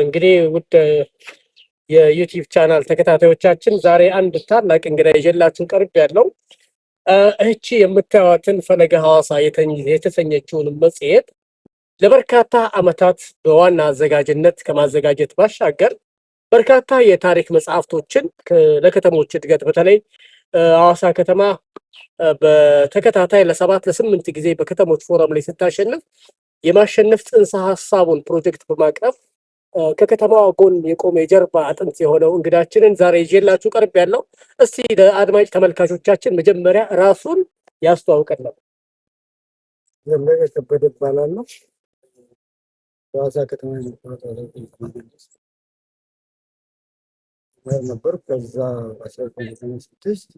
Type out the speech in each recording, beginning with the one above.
እንግዲህ ውድ የዩቲዩብ ቻናል ተከታታዮቻችን ዛሬ አንድ ታላቅ እንግዳ ይዤላችሁ ቀርብ ያለው እህቺ የምታዩትን ፈለገ ሐዋሳ የተሰኘችውን መጽሔት ለበርካታ ዓመታት በዋና አዘጋጅነት ከማዘጋጀት ባሻገር በርካታ የታሪክ መጽሐፍቶችን ለከተሞች እድገት በተለይ ሐዋሳ ከተማ በተከታታይ ለ7 ለ8 ጊዜ በከተሞች ፎረም ላይ ስታሸንፍ የማሸነፍ ጽንሰ ሐሳቡን ፕሮጀክት በማቅረብ ከከተማዋ ጎን የቆመ የጀርባ አጥንት የሆነው እንግዳችንን ዛሬ ይዤላችሁ ቀርብ ያለው። እስቲ ለአድማጭ ተመልካቾቻችን መጀመሪያ ራሱን ያስተዋውቀናል። ዘመነ ከበደ እባላለሁ። ሐዋሳ ከተማ ነበር። ከዛ 1996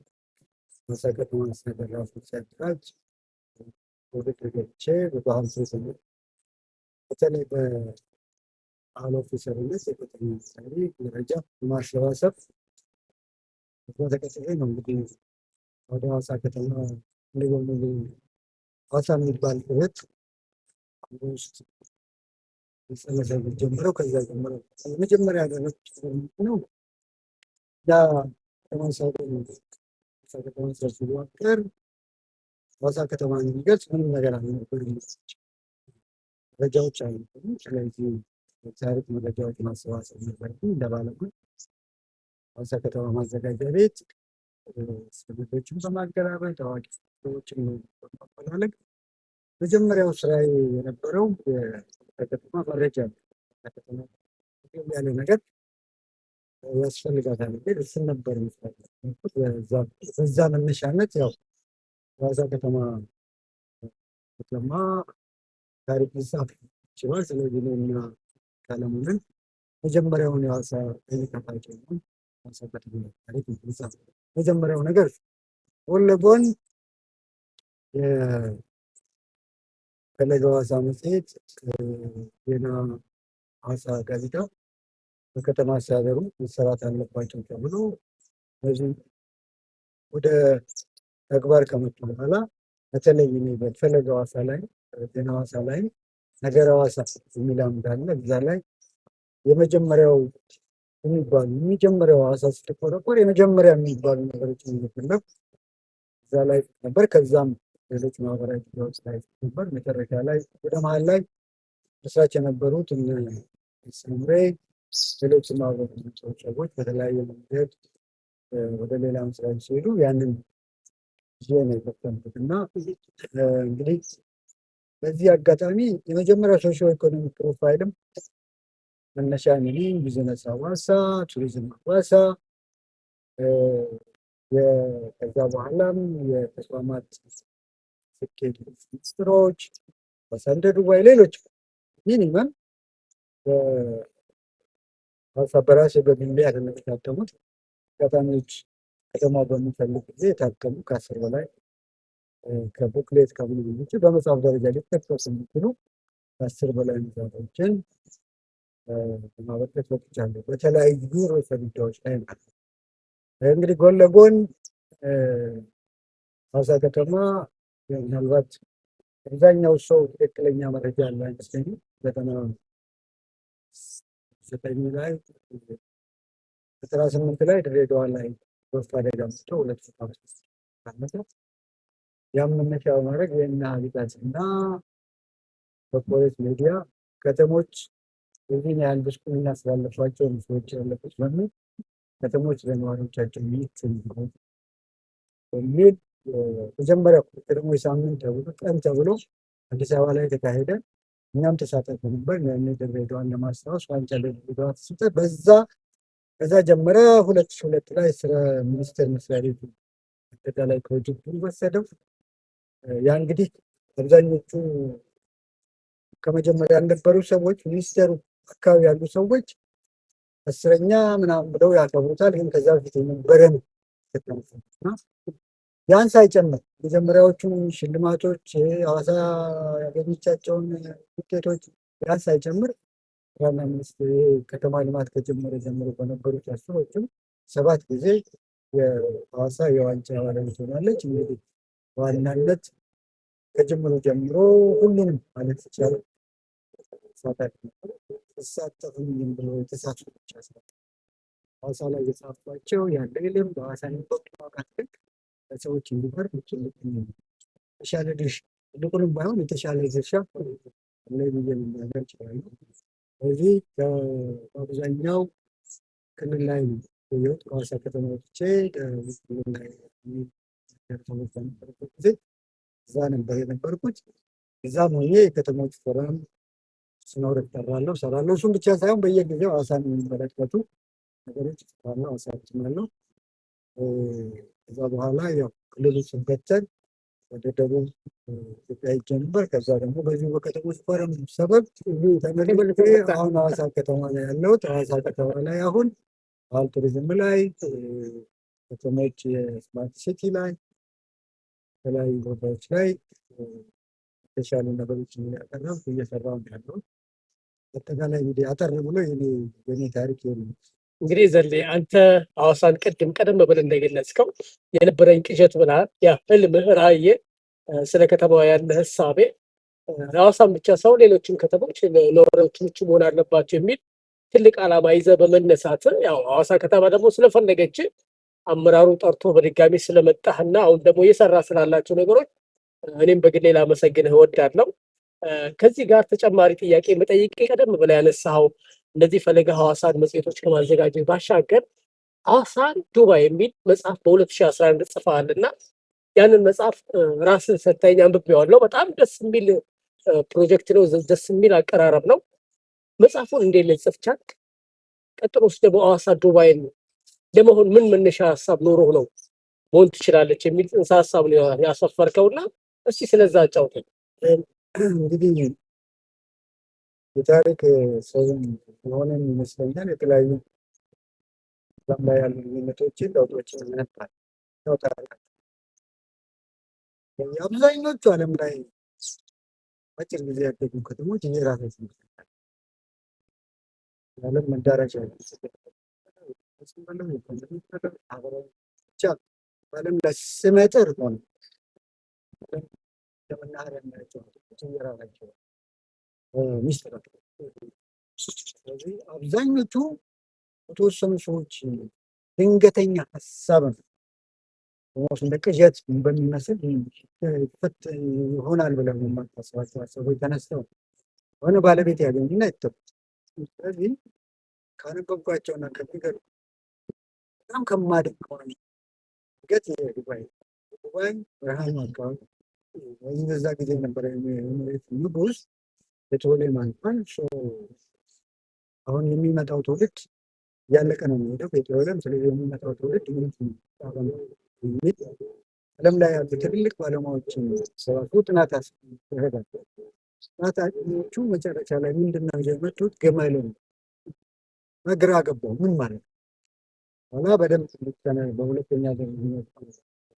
ሐዋሳ ከተማ አስተዳደር ራሱን ሲያደራጅ ውድድር ገብቼ በባህል ትምህርት በተለይ በባህል ኦፊሰርነት የከተማ ታሪክ መረጃ በማሰባሰብ ተከትዬ ነው እንግዲህ ወደ ሐዋሳ ከተማ እንደበሙሉ ሐዋሳ የሚባል እህት ውስጥ መሰለሰብ ጀምረው ከዛ ጀምረው መጀመሪያ ያደረኩት ነው ያ ተማሳው ከተማ ሲዋቀር ሐዋሳ ከተማ የሚገልጽ ምንም ነገር አልነበረም። መረጃዎች አልነበሩም። ስለዚህ ታሪክ መረጃዎች ማሰባሰብ ነበረብኝ። እንደባለሙያ ሐዋሳ ከተማ ማዘጋጃ ቤት ሰነዶችን በማገራበጥ ታዋቂ ሰዎችን በማፈላለግ መጀመሪያው ስራዬ የነበረው የከተማ መረጃ ከተማ ያለ ነገር ያስፈልጋታል እንግዲህ እሱን ነበር የሚፈልጉት። በዛ መነሻነት ያው ሐዋሳ ከተማ ታሪክ ሊጻፍ ይችላል። ስለዚህ እኔና ካለሙልን መጀመሪያውን የሐዋሳ ታሪክ ሐዋሳ ከተማ ታሪክ ሊጻፍ መጀመሪያው ነገር ጎን ለጎን የፈለገ ሐዋሳ መጽሔት ዜና ሐዋሳ ጋዜጣ በከተማ አስተዳደሩ መሰራት አለባቸው ተብሎ በዚህ ወደ ተግባር ከመጡ በኋላ በተለይ በፈለገ ሐዋሳ ላይ ዜና ሐዋሳ ላይ ነገረ ሐዋሳ የሚል አምድ አለ። እዛ ላይ የመጀመሪያው ሐዋሳ ስትቆረቆር የመጀመሪያ የሚባሉ ነገሮች የሚፈለግ እዛ ላይ ነበር። ከዛም ሌሎች ማህበራዊ ጉዳዮች ላይ ነበር። መጨረሻ ላይ ወደ መሀል ላይ መስራች የነበሩት ስምሬ ሌሎች ማህበራዊ ሰዎች በተለያየ መንገድ ወደ ሌላ መስራት ሲሄዱ ያንን ጊዜ ነው የፈተንኩት እና እንግዲህ በዚህ አጋጣሚ የመጀመሪያው ሶሾ ኢኮኖሚክ ፕሮፋይልም መነሻ እንግዲህ ቢዝነስ ሐዋሳ፣ ቱሪዝም ሐዋሳ፣ ከዛ በኋላም የተቋማት ስኬት ሚኒስትሮች በሰንደ ዱባይ ሌሎች ሚኒመም ሐዋሳ በራሴ በግሌ አይደለም የታተሙት አጋጣሚዎች ከተማ በሚፈልግ ጊዜ የታተሙ ከ10 በላይ ከቡክሌት ከምን ውጭ በመጽሐፍ ደረጃ ሊጠቀሱ የሚችሉ ከ10 በላይ መጽሐፎችን ማበርከት በቅቻለሁ በተለያዩ ርዕሰ ጉዳዮች ላይ ማለት ነው። እንግዲህ ጎን ለጎን ሐዋሳ ከተማ ምናልባት አብዛኛው ሰው ትክክለኛ መረጃ ያለ አይመስለኝም። 99 ላይ 98 ላይ ድሬዳዋ ላይ ሶስት አደጋ መጥቶ 2 ያም መነሻ በማድረግ የእነ ሀቢታትና ኮርፖሬት ሚዲያ ከተሞች የዚህን ያህል ብስቁልና ስላለባቸው ሰዎች ያለበት በሚል ከተሞች ለነዋሪዎቻቸው ሚት በሚል መጀመሪያ ከተሞች ሳምንት ቀን ተብሎ አዲስ አበባ ላይ ተካሄደ። እኛም ተሳተፍ ነበር። ድሬዳዋን ለማስታወስ ዋንጫ ለድሬዳዋ ተሰጠ። ከዛ ጀመረ 2002 ላይ ስለ ሚኒስቴር መስሪያ ቤቱ አጠቃላይ ፕሮጀክቱ ወሰደው። ያ እንግዲህ አብዛኞቹ ከመጀመሪያ ያልነበሩ ሰዎች ሚኒስቴሩ አካባቢ ያሉ ሰዎች 10ኛ ምናምን ብለው ያከብሩታል። ግን ከዛ በፊት የነበረ ነው ያን ሳይጨምር መጀመሪያዎቹ ሽልማቶች ሐዋሳ ያገኘቻቸውን ውጤቶች ያን ሳይጨምር ዋና ሚኒስትር ከተማ ልማት ከጀመረ ጀምሮ በነበሩት አስሮችም 7 ጊዜ የሐዋሳ የዋንጫ ባለቤት ሆናለች። እንግዲህ በዋናነት ከጀምሮ ሁሉንም ማለት ይቻላል ተሳታፊ ነበር። ተሳተፉም ብሎ የተሳትፉ ብቻ ሳይሆን ሐዋሳ ላይ የጻፏቸው ያለ ልምድ በሐዋሳ ነበሩ ማውቃት ልክ ለሰዎች እንዲቀርብ ትልቅ የተሻለ ድርሻ ትልቁንም ባይሆን የተሻለ ድርሻ ላይ ብዬ መናገር እችላለሁ። ስለዚህ በአብዛኛው ክልል ላይ ነው የቆየሁት። ከሐዋሳ ከተማ ወጥቼ ክልል ላይ ከተሞች በነበረበት ጊዜ እዛ ነበር የነበርኩት። እዛም ሆኜ የከተሞች ፎረም ስኖር እጠራለሁ፣ እሰራለሁ። እሱም ብቻ ሳይሆን በየጊዜው ሐዋሳን የሚመለከቱ ነገሮች እጽፋለሁ፣ አሳትማለሁ። ከዛ በኋላ ያው ክልሉ ስንበተን ወደ ደቡብ ኢትዮጵያ ሄጄ ነበር። ከዛ ደግሞ በዚሁ በከተሞች ፎረም ሰበብ ተመልሼ አሁን ሐዋሳ ከተማ ላይ ያለሁት። ሐዋሳ ከተማ ላይ አሁን ባህል ቱሪዝም ላይ፣ ከተሞች የስማርት ሲቲ ላይ፣ የተለያዩ ቦታዎች ላይ የተሻሉ ነገሮችን እያቀረብኩ እየሰራሁ ነው ያለሁት። አጠቃላይ እንግዲህ አጠር ብሎ የኔ ታሪክ የለም። እንግዲህ ዘሌ አንተ ሐዋሳን ቀደም ብለህ እንደገለጽከው የነበረኝ ቅዠት ብለሃል። ያ ህልምህ፣ ራዕይህ፣ ስለ ከተማዋ ያለ ህሳቤ ሐዋሳን ብቻ ሳይሆን ሌሎችም ከተሞች ለነዋሪዎች ምቹ መሆን አለባቸው የሚል ትልቅ ዓላማ ይዘህ በመነሳት ያው ሐዋሳ ከተማ ደግሞ ስለፈለገች አመራሩ ጠርቶ በድጋሚ ስለመጣህና አሁን ደግሞ እየሰራ ስላላቸው ነገሮች እኔም በግሌ ላመሰግንህ እወዳለሁ። ከዚህ ጋር ተጨማሪ ጥያቄ መጠየቅ ቀደም ብለህ ያነሳኸው እነዚህ ፈለገ ሐዋሳን መጽሔቶች ከማዘጋጀት ባሻገር ሐዋሳን ዱባይ የሚል መጽሐፍ በ2011 ጽፈሃልና ያንን መጽሐፍ ራስህ ሰጥተኸኝ አንብቤዋለሁ። በጣም ደስ የሚል ፕሮጀክት ነው፣ ደስ የሚል አቀራረብ ነው። መጽሐፉን እንዴት ልጽፍ ቻልክ? ቀጥሎስ ደግሞ ሐዋሳ ዱባይን ለመሆን ምን መነሻ ሀሳብ ኖሮህ ነው መሆን ትችላለች የሚል ጽንሰ ሀሳብ ነው ያሰፈርከውና እስቲ ስለዛ አጫውተኝ። እንግዲህ የታሪክ ሰውም የሆነን ይመስለኛል የተለያዩ ዛም ላይ ያሉ ልዩነቶችን ለውጦችን ነበር ነው ታሪክ አብዛኞቹ ዓለም ላይ አጭር ጊዜ ያደጉ ከተሞች የራሳቸው የዓለም መዳረሻ ብቻ በዓለም ላይ ስመጥር ሆነ የመናኸሪያቸው የራሳቸው ሚስጥር። ስለዚህ አብዛኞቹ የተወሰኑ ሰዎች ድንገተኛ ሀሳብ ነው እንደ ቅዠት በሚመስል ይሆናል ብለው የማታስባቸው ሀሳቦች ተነስተው ሆነ ባለቤት ያገኙና ይተው። ስለዚህ ካነበብኳቸውና ከሚገርም በጣም ከማደንቀው እድገት የዱባይ ብርሃኑ አካባቢ ወይም በዛ ጊዜ ነበረ የመሬት ንጉስ ፔትሮሊየም እንኳን አሁን የሚመጣው ትውልድ እያለቀ ነው የሚሄደው ፔትሮሊየም። ስለዚህ የሚመጣው ትውልድ የሚል ዓለም ላይ ያሉ ትልልቅ ባለሙያዎችን ሰባቱ ጥናት ያደርጋል። ጥናቶቹ መጨረሻ ላይ ምንድነው የመጡት? ገመል ነው። ግራ ገባው ምን ማለት ነው? ኋላ በደንብ በሁለተኛ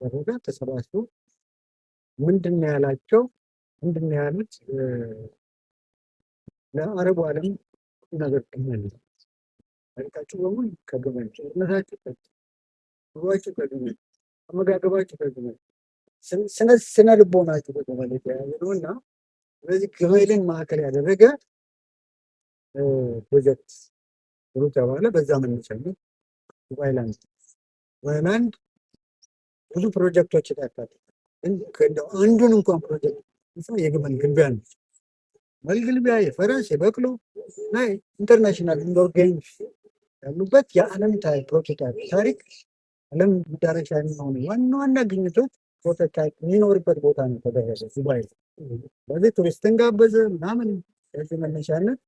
ደረጃ ተሰባስቦ ምንድነው ያላቸው? ምንድነው ያሉት? ለአረቡ ዓለም ነገር ግመል ነው። ታሪካችሁ በሙሉ ከግመል፣ ጦርነታችሁ ኑሯችሁ ከግመል፣ አመጋገባችሁ ከግመል፣ ስነ ልቦናችሁ ከግመል የተያያዘ ነው እና ስለዚህ ግመልን ማዕከል ያደረገ ፕሮጀክት ብሎ ተባለ። በዛ መነሻነት ዱባይላንድ ብዙ ፕሮጀክቶች ያካትታል። አንዱን እንኳን ፕሮጀክት የግመል ግልቢያ ነው። መልግልቢያ የፈረስ የበቅሎ እና ኢንተርናሽናል ኢንዶር ጌምስ ያሉበት የዓለም ፕሮቶታይፕ ታሪክ ዓለም መዳረሻ የሚሆኑ ዋና ዋና ግኝቶች ፕሮቶታይፕ የሚኖርበት ቦታ ነው ተደረገ ዱባይ። በዚህ ቱሪስትን ጋበዘ ምናምን። ከዚህ መነሻነት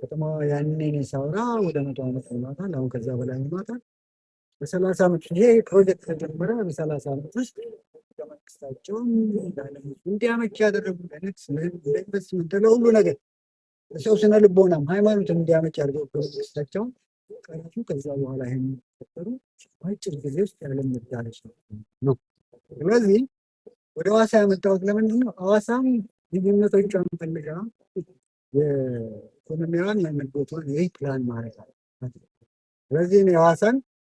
ከተማዋ ያኔን ሳውራ ወደ 100 ዓመት ሆኗታል። አሁን ከዛ በላይ ሆኗታል። በ30 ዓመት ይሄ ፕሮጀክት ተጀመረ። በ30 ዓመት ውስጥ ከመንግስታቸውም እንዲያመች ያደረጉ አይነት ኢንቨስትመንት ለሁሉ ነገር ሰው ስነ ልቦናም ሃይማኖትም እንዲያመች ያደርገው መንግስታቸውን ቀረፉ። ከዛ በኋላ ይሄን ተፈጠሩ። በአጭር ጊዜ ውስጥ ያለም መዳረሻ ነው። ስለዚህ ወደ ሐዋሳ ያመጣሁት ለምንድን ነው? ሐዋሳም ልዩነቶቿን ፈልጋ የኢኮኖሚዋን የመልቦቷን ፕላን ማድረግ አለ። ስለዚህ ሐዋሳን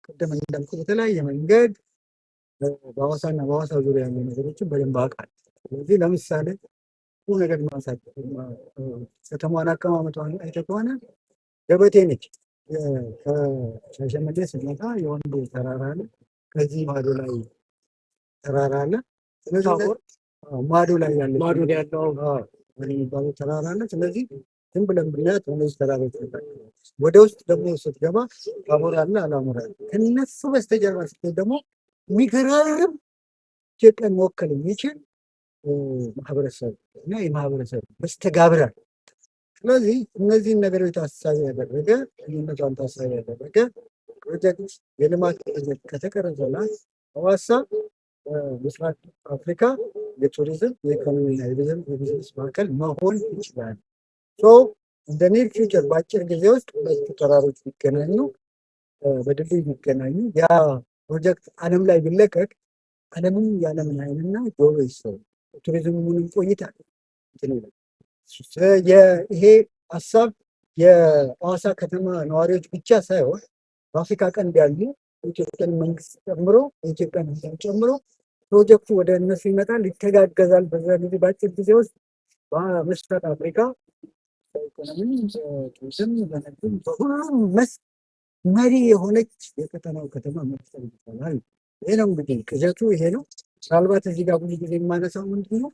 ቅድም እንዳልኩት በተለያየ መንገድ በሐዋሳና በሐዋሳ ዙሪያ ያሉ ነገሮችን በደንብ አውቃለሁ። ስለዚህ ለምሳሌ ነገር ማንሳት ከተማዋን አቀማመጧን አይተህ ከሆነ ገበቴ ነች። ከሻሸመኔ ስንመጣ የወንዶ ተራራ አለ፣ ከዚህ ማዶ ላይ ተራራ አለ። ስለዚህ ማዶ ላይ ያለ ማዶ ላይ ያለው የሚባለው ተራራ አለ። ስለዚህ ዝም ብለን ብናያት እነዚህ ተራሮች ወደ ውስጥ ደግሞ ስትገባ ታቦር አለ፣ አላሙራ አለ። ከነሱ በስተጀርባ ስትሄድ ደግሞ የሚገራርም ኢትዮጵያን መወከል የሚችል ማህበረሰብ እና የማህበረሰብ መስተጋብር አለ። ስለዚህ እነዚህን ነገሮች ታሳቢ ያደረገ ልዩነቷን ታሳቢ ያደረገ ፕሮጀክት የልማት ፕሮጀክት ከተቀረጸላት ሐዋሳ ምስራቅ አፍሪካ የቱሪዝም የኢኮኖሚና የቢዝነስ ማዕከል መሆን ይችላል። እንደ ኒር ፊውቸር በአጭር ጊዜ ውስጥ ሁለቱ ተራሮች ቢገናኙ፣ በድልድይ ቢገናኙ፣ ያ ፕሮጀክት ዓለም ላይ ቢለቀቅ ዓለምን የዓለምን አይንና ጆሮ ይሰው ቱሪዝሙንም ቆይታ ይሄ ሀሳብ የሐዋሳ ከተማ ነዋሪዎች ብቻ ሳይሆን በአፍሪካ ቀንድ ያሉ የኢትዮጵያን መንግስት ጨምሮ የኢትዮጵያን ሕዝብ ጨምሮ ፕሮጀክቱ ወደ እነሱ ይመጣል፣ ይተጋገዛል። በዛ ጊዜ በአጭር ጊዜ ውስጥ በምስራቅ አፍሪካ በኢኮኖሚ፣ በቱሪዝም፣ በንግድም በሁሉም መስክ መሪ የሆነች የቀጠናው ከተማ መፍጠር ይቻላል። ይሄ ነው እንግዲህ ቅዠቱ ይሄ ነው። ምናልባት እዚህ ጋር ብዙ ጊዜ የማነሳው ምንድን ነው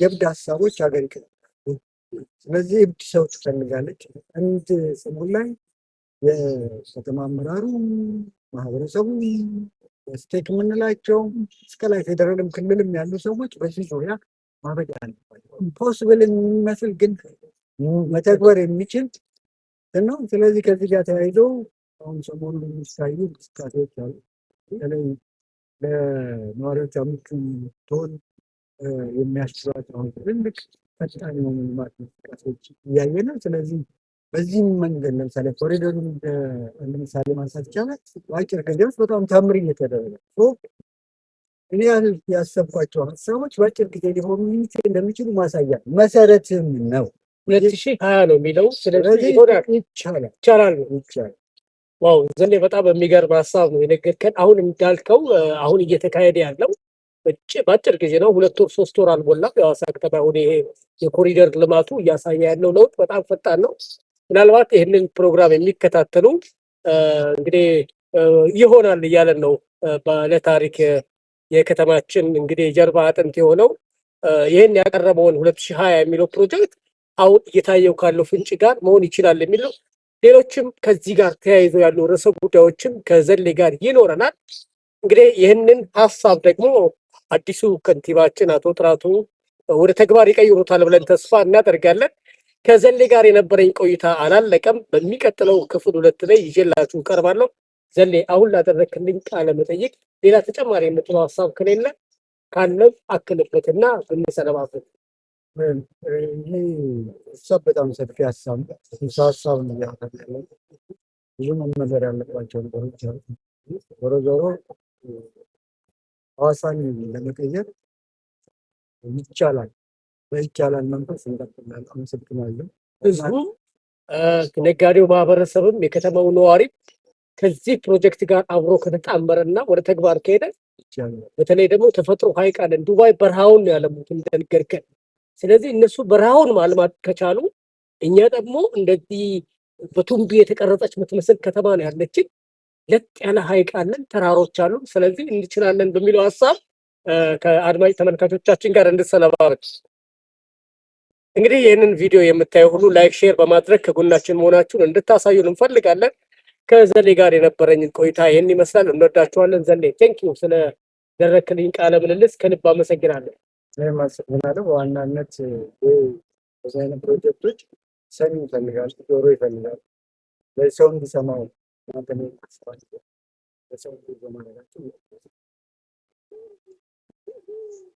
የእብድ ሀሳቦች ሀገር ይቀጥላሉ። ስለዚህ እብድ ሰው ትፈልጋለች። አንድ ሰሞን ላይ የከተማ አመራሩ ማህበረሰቡ ስቴክ የምንላቸው እስከ ላይ ፌደራልም ክልልም ያሉ ሰዎች በዚህ ዙሪያ ማበድ አለባቸው። ኢምፖስብል የሚመስል ግን መተግበር የሚችል ነው። ስለዚህ ከዚህ ጋር ተያይዘው አሁን ሰሞኑን የሚታዩ እንቅስቃሴዎች አሉ። በተለይ ለነዋሪዎች አመቺ ትሆን የሚያስችሏቸው አሁን ትልልቅ ፈጣን የሆኑ ልማት እንቅስቃሴዎች እያየ ነው። ስለዚህ በዚህም መንገድ ለምሳሌ ኮሪደሩን አንድ ምሳሌ ማንሳት ይቻላል። በአጭር ጊዜ ውስጥ በጣም ታምር እየተደረገ እኔ ያሰብኳቸው ሀሳቦች በአጭር ጊዜ ሊሆኑ እንደሚችሉ ማሳያ መሰረትም ነው። 2020 ነው የሚለው። ስለዚህ ይቻላል። ዋው ዘንዴ በጣም የሚገርም ሀሳብ ነው የነገርከን። አሁን እንዳልከው አሁን እየተካሄደ ያለው በአጭር ጊዜ ነው። 2 ወር 3 ወር አልሞላም። የሐዋሳ ከተማ አሁን ይሄ የኮሪደር ልማቱ እያሳየ ያለው ለውጥ በጣም ፈጣን ነው። ምናልባት ይህንን ፕሮግራም የሚከታተሉ እንግዲህ ይሆናል እያለን ነው። ባለታሪክ የከተማችን እንግዲህ የጀርባ አጥንት የሆነው ይህን ያቀረበውን 2020 የሚለው ፕሮጀክት አሁን እየታየው ካለው ፍንጭ ጋር መሆን ይችላል የሚለው ሌሎችም ከዚህ ጋር ተያይዞ ያሉ ርዕሰ ጉዳዮችም ከዘሌ ጋር ይኖረናል። እንግዲህ ይህንን ሀሳብ ደግሞ አዲሱ ከንቲባችን አቶ ጥራቱ ወደ ተግባር ይቀይሩታል ብለን ተስፋ እናደርጋለን። ከዘሌ ጋር የነበረኝ ቆይታ አላለቀም። በሚቀጥለው ክፍል 2 ላይ ይዤላችሁ እቀርባለሁ። ዘሌ አሁን ላደረክልኝ ቃለ መጠይቅ ሌላ ተጨማሪ የምትለው ሀሳብ ከሌለ ካለም አክልበትና ብንሰነባበት። ይህ ሀሳብ በጣም ሰፊ ሀሳብ ሀሳብ ነው ያለው። ብዙ መመዘር ያለባቸው ነገሮች አሉ። ዞሮ ዞሮ ሐዋሳን ለመቀየር ይቻላል። በይቻላል መንፈስ እንቀጥላለን። አመሰግናለሁ። ህዝቡም ነጋዴው ማህበረሰብም የከተማው ነዋሪ ከዚህ ፕሮጀክት ጋር አብሮ ከተጣመረና ወደ ተግባር ከሄደ በተለይ ደግሞ ተፈጥሮ ሐይቅ አለን። ዱባይ በረሃውን ያለሙት እንደነገርከን። ስለዚህ እነሱ በረሃውን ማልማት ከቻሉ እኛ ደግሞ እንደዚህ በቱምቢ የተቀረጸች የምትመስል ከተማ ነው ያለችን። ለጥ ያለ ሐይቅ አለን፣ ተራሮች አሉ። ስለዚህ እንችላለን በሚለው ሀሳብ ከአድማጭ ተመልካቾቻችን ጋር እንድሰነባበት። እንግዲህ ይህንን ቪዲዮ የምታዩ ሁሉ ላይክ፣ ሼር በማድረግ ከጎናችን መሆናችሁን እንድታሳዩን እንፈልጋለን። ከዘሌ ጋር የነበረኝን ቆይታ ይህን ይመስላል። እንወዳችኋለን። ዘሌ ቴንኪዩ ስለደረክልኝ ቃለ ምልልስ ከልብ አመሰግናለሁ። አመሰግናለሁ። በዋናነት በዚህ አይነት ፕሮጀክቶች ሰሚ ይፈልጋል፣ ጆሮ ይፈልጋል። ለሰው እንዲሰማው ለሰው በማድረጋቸው